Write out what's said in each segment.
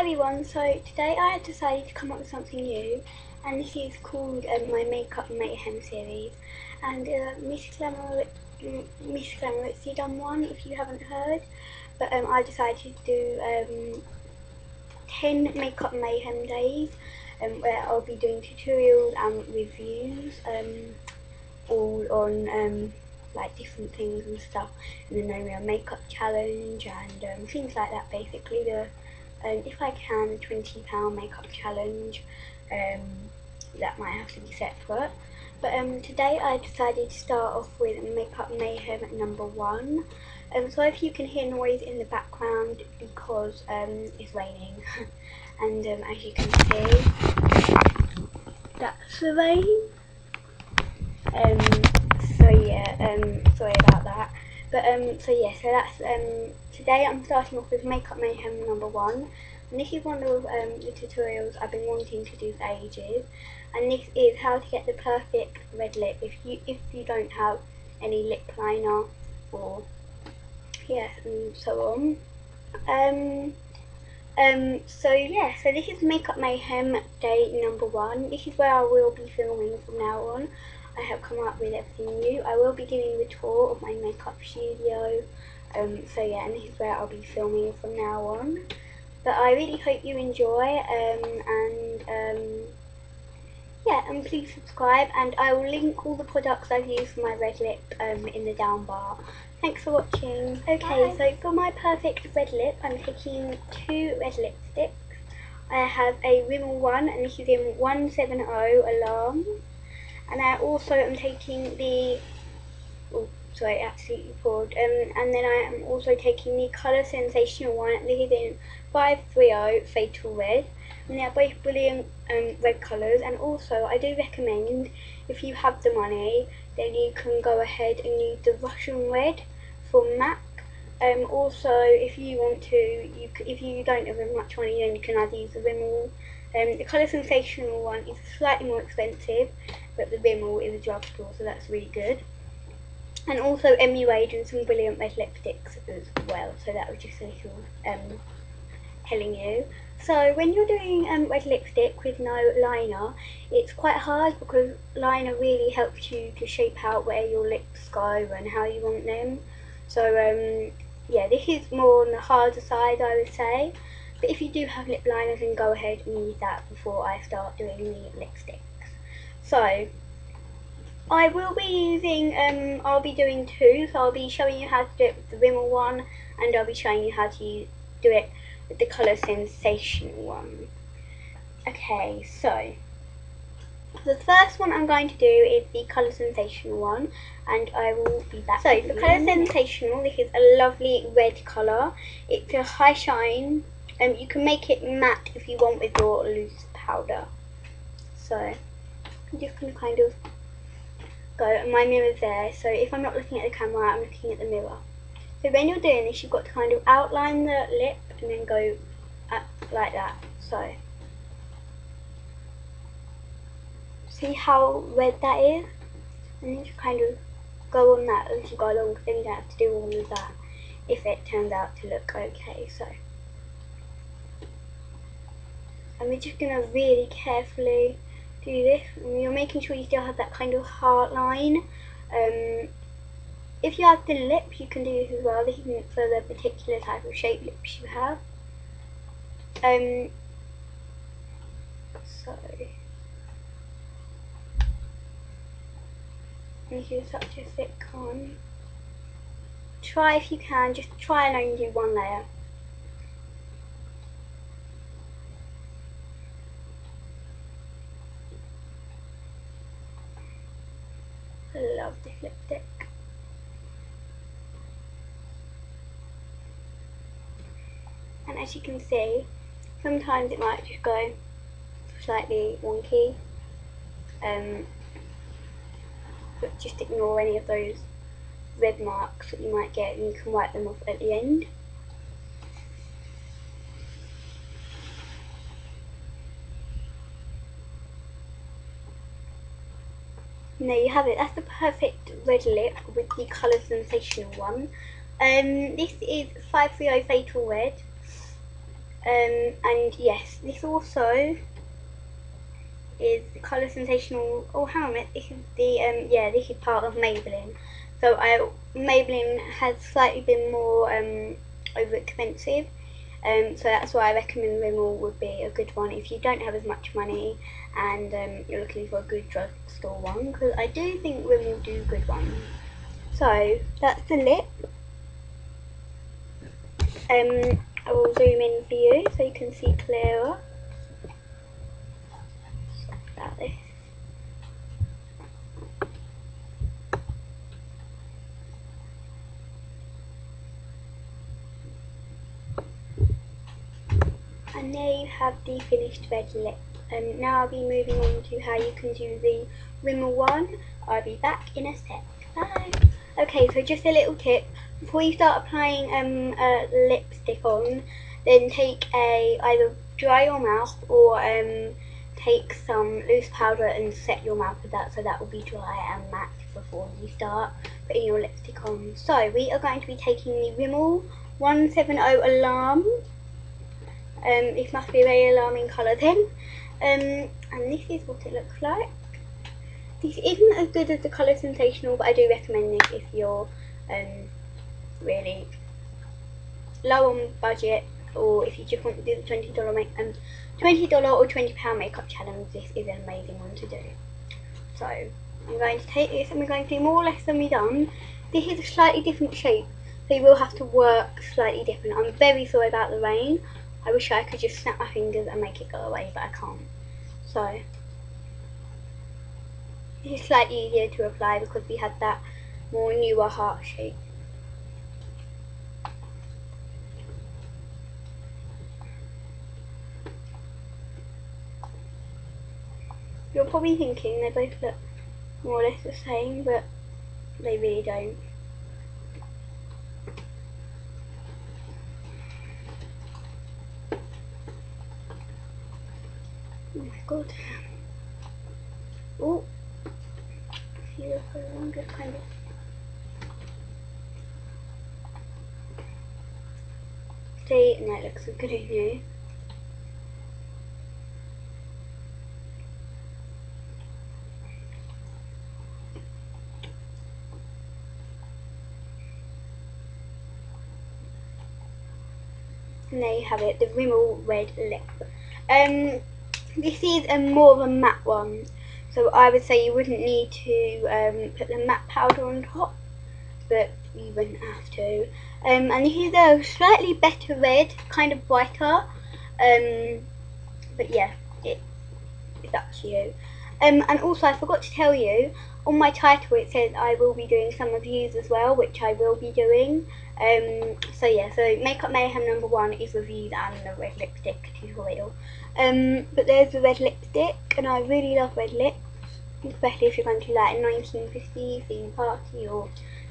everyone, so today I have decided to come up with something new, and this is called my Makeup Mayhem series, and Miss Glamoritzy done one if you haven't heard, but I decided to do 10 Makeup Mayhem days where I'll be doing tutorials and reviews all on like different things and stuff, and then maybe a makeup challenge and things like that. Basically, the if I can, £20 makeup challenge that might have to be separate. But today I decided to start off with Makeup Mayhem #1. So if you can hear noise in the background because it's raining, and as you can see, that's the rain. So yeah, sorry about that. But so that's today I'm starting off with Makeup Mayhem #1, and this is one of the tutorials I've been wanting to do for ages, and this is how to get the perfect red lip if you don't have any lip liner or and so on. So this is Makeup Mayhem day #1. This is where I will be filming from now on. I have come up with everything new. I will be giving you a tour of my makeup studio. And this is where I'll be filming from now on. But I really hope you enjoy, and please subscribe, and I will link all the products I've used for my red lip in the down bar. Thanks for watching. Okay, bye. So for my perfect red lip, I'm taking 2 red lipsticks. I have a Rimmel one, and this is in 170 Alarm. And I also am taking the, absolutely poured. And then I am also taking the Colour Sensational one. This is in 530 Fatal Red. And they are both brilliant red colours. And also, I do recommend, if you have the money, then you can go ahead and use the Russian Red from MAC. Also, if you want to, if you don't have much money, then you can either use the Rimmel. The Colour Sensational one is slightly more expensive, but the Rimmel is a drugstore, so that's really good. And also MUA and some brilliant red lipsticks as well, so that was just a little telling you. So when you're doing red lipstick with no liner, it's quite hard because liner really helps you to shape out where your lips go and how you want them. So yeah, this is more on the harder side, I would say. But if you do have lip liners, then go ahead and use that before I start doing the lipsticks. So I will be using, I'll be doing 2, so I'll be showing you how to do it with the Rimmel one, and I'll be showing you how to do it with the Colour Sensational one. Okay, so the first one I'm going to do is the Colour Sensational one, and I will be back. So for Colour Sensational, this is a lovely red colour. It's a high shine. You can make it matte if you want with your loose powder. So I'm just going to kind of go, and my mirror's there, so if I'm not looking at the camera, I'm looking at the mirror. So when you're doing this, you've got to kind of outline the lip and then go like that. So see how red that is? And then just kind of go on that as you go along, because then you don't have to do all of that if it turns out to look okay. So and we're just going to really carefully do this, and you're making sure you still have that kind of heart line. If you have the lip, you can do this as well. This is for the particular type of shape lips you have. So this is such a thick one. Try, if you can, just try and only do 1 layer. I love this lipstick. And as you can see, sometimes it might just go slightly wonky, but just ignore any of those red marks that you might get, and you can wipe them off at the end. And there you have it. That's the perfect red lip with the Colour Sensational one. This is 530 Fatal Red. And yes, this also is the Colour Sensational. Oh, hang on a minute. This is the this is part of Maybelline. So Maybelline has slightly been more over expensive. So that's why I recommend Rimmel would be a good one if you don't have as much money and you're looking for a good drugstore one, because I do think Rimmel do good ones. So that's the lip. I will zoom in for you so you can see clearer. About this. And there you have the finished red lip. Now I'll be moving on to how you can do the Rimmel one. I'll be back in a sec. Bye. Okay, so just a little tip. Before you start applying lipstick on, then take either dry your mouth or take some loose powder and set your mouth with that, so that will be dry and matte before you start putting your lipstick on. So we are going to be taking the Rimmel 170 Alarm. This must be a very alarming colour then. And this is what it looks like. This isn't as good as the Colour Sensational, but I do recommend this if you're really low on budget, or if you just want to do the $20 or £20 makeup challenge. This is an amazing one to do. So I'm going to take this and we're going to do more or less than we've done. This is a slightly different shape, so you will have to work slightly different. I'm very sorry about the rain. I wish I could just snap my fingers and make it go away, but I can't. So this is slightly easier to apply because we had that more newer heart shape. You're probably thinking they both look more or less the same, but they really don't. Oh my god. Oh, see, look, I'm just kind of. See, and that looks so good in here. And there you have it, the Rimmel red lip. This is more of a matte one, so I would say you wouldn't need to put the matte powder on top, but you wouldn't have to. And this is a slightly better red, kind of brighter, but yeah, it's up to you. And also I forgot to tell you, on my title it says I will be doing some reviews as well, which I will be doing. So yeah, so Makeup Mayhem #1 is reviews and the red lipstick tutorial. But there's the red lipstick, and I really love red lips, especially if you're going to like a 1950s theme party or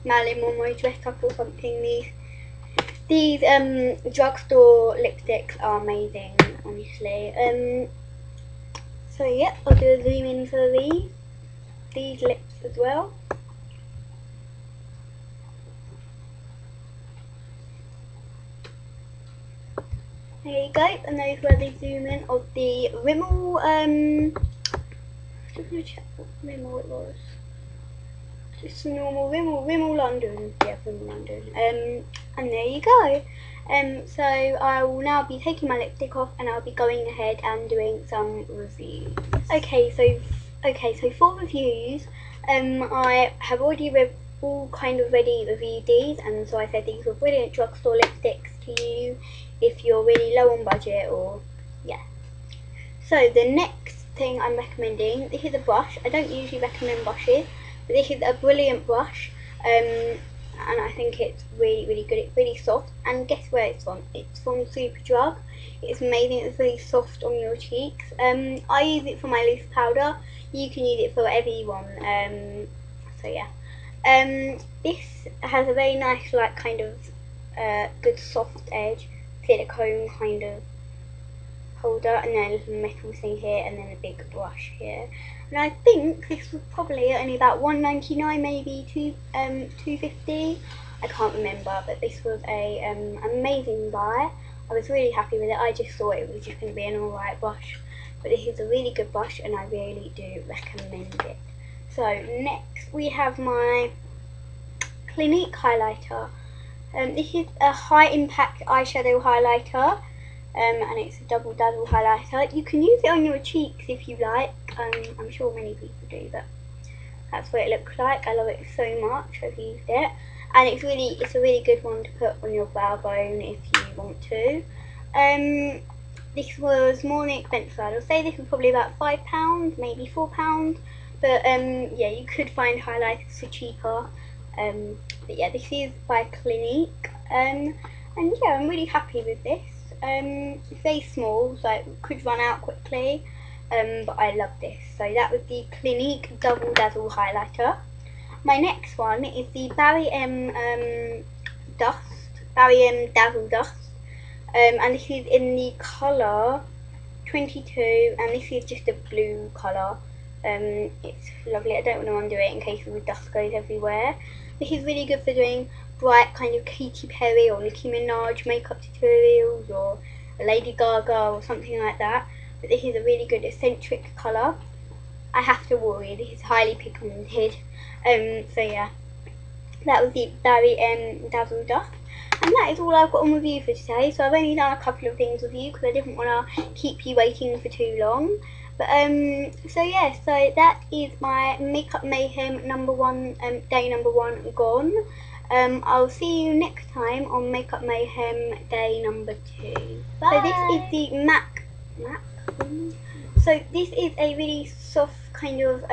Marilyn Monroe dress up or something. These drugstore lipsticks are amazing, honestly. So yeah, I'll do a zoom in for these lips as well. There you go, and those were the zoom in of the Rimmel, just gonna check what Rimmel it was. Just normal Rimmel London, yeah, Rimmel London. And there you go. So I will now be taking my lipstick off, and I'll be going ahead and doing some reviews. Okay, so for reviews, I have already all kind of ready reviewed these, and so I said these were brilliant drugstore lipsticks to use if you're really low on budget, or yeah. So the next thing I'm recommending, this is a brush. I don't usually recommend brushes, but this is a brilliant brush, and I think it's really good. It's really soft, and guess where it's from? It's from Superdrug. It's amazing. It's really soft on your cheeks. I use it for my loose powder. You can use it for whatever you want. So yeah. This has a very nice, like, kind of good soft edge, silicone kind of holder, and then a little metal thing here, and then a big brush here. And I think this was probably only about $1.99, maybe $2.50. I can't remember, but this was a amazing buy. I was really happy with it. I just thought it was just going to be an alright brush, but this is a really good brush and I really do recommend it. So next we have my Clinique highlighter. This is a high impact eyeshadow highlighter, and it's a double dazzle highlighter. You can use it on your cheeks if you like. I'm sure many people do, but that's what it looks like. I love it so much. I've used it, and it's a really good one to put on your brow bone if you want to. This was more than expensive. I'd say this was probably about £5, maybe £4. But yeah, you could find highlighters for cheaper. But yeah, this is by Clinique, and yeah, I'm really happy with this. It's very small, so it could run out quickly, but I love this. So that was the Clinique Double Dazzle Highlighter. My next one is the Barry M Dazzle Dust, and this is in the colour 22, and this is just a blue colour. It's lovely. I don't want to undo it in case the dust goes everywhere. This is really good for doing bright kind of Katy Perry or Nicki Minaj makeup tutorials, or Lady Gaga or something like that. But this is a really good eccentric colour. I have to warn you, this is highly pigmented. So yeah, that was the Barry Dazzle Dust. And that is all I've got on review for today. So I've only done a couple of things with you because I didn't want to keep you waiting for too long. But so yeah, so that is my Makeup Mayhem day number one gone. I'll see you next time on Makeup Mayhem day number 2. Bye. So this is the MAC. So this is a really soft kind of